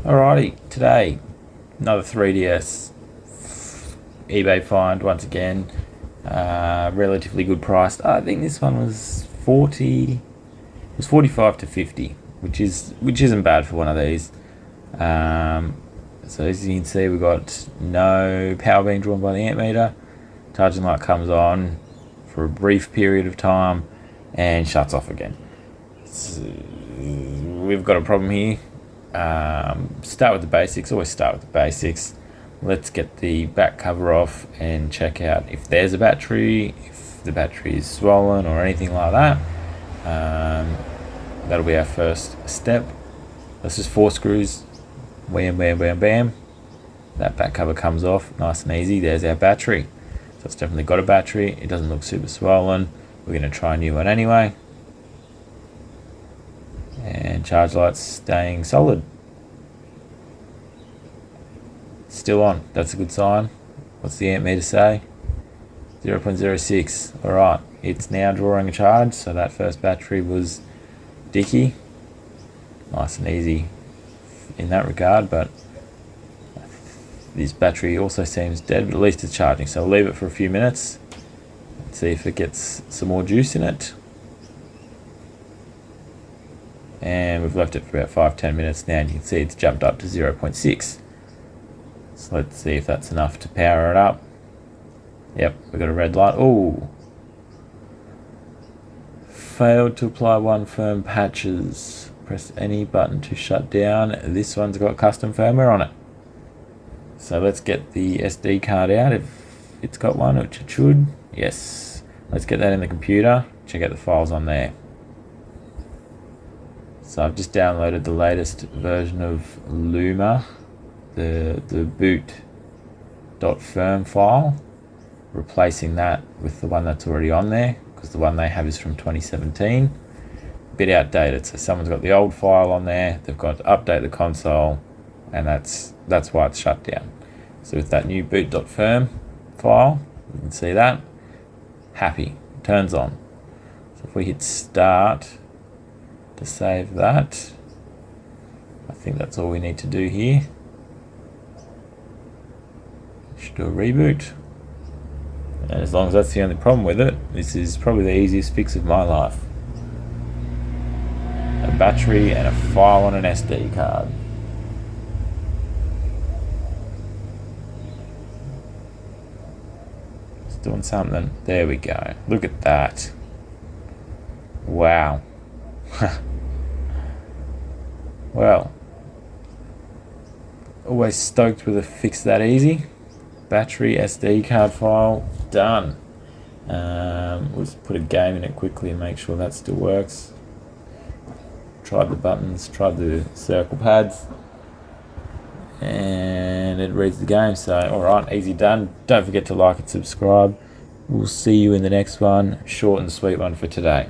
Alrighty, today another 3DS eBay find once again. Relatively good priced. I think this one was 40. It was 45 to 50, which isn't bad for one of these. So as you can see, we've got no power being drawn by the amp meter. Charging light comes on for a brief period of time and shuts off again. So we've got a problem here. Start with the basics. Always start with the basics. Let's get the back cover off and check out if there's a battery, if the battery is swollen or anything like that. That'll be our first step. That's just 4 screws. Wham, bam, bam, bam. That back cover comes off nice and easy. There's our battery. So it's definitely got a battery. It doesn't look super swollen. We're going to try a new one anyway. And charge light's staying solid. Still on. That's a good sign. What's the amp meter say? 0.06. Alright, it's now drawing a charge, so that first battery was dicky. Nice and easy in that regard, but this battery also seems dead, but at least it's charging, so I'll leave it for a few minutes. Let's see if it gets some more juice in it. And we've left it for about 5-10 minutes now, and you can see it's jumped up to 0.6. So let's see if that's enough to power it up. Yep, we've got a red light. Oh, failed to apply one firm patches. Press any button to shut down. This one's got custom firmware on it. So let's get the SD card out if it's got one, which it should. Yes. Let's get that in the computer. Check out the files on there. So I've just downloaded the latest version of Luma, the boot.firm file, replacing that with the one that's already on there, because the one they have is from 2017. A bit outdated, so someone's got the old file on there, they've got to update the console, and that's why it's shut down. So with that new boot.firm file, you can see that, happy, turns on. So if we hit start to save that, I think that's all we need to do here. Should do a reboot, and as long as that's the only problem with it, this is probably the easiest fix of my life. A battery and a file on an SD card. It's doing something. There we go. Look at that. Wow. Well, always stoked with a fix that easy. Battery, SD card file, done. We'll just put a game in it quickly and make sure that still works. Tried the buttons, tried the circle pads, and it reads the game. So alright, easy done. Don't forget to like and subscribe. We'll see you in the next one. Short and sweet one for today.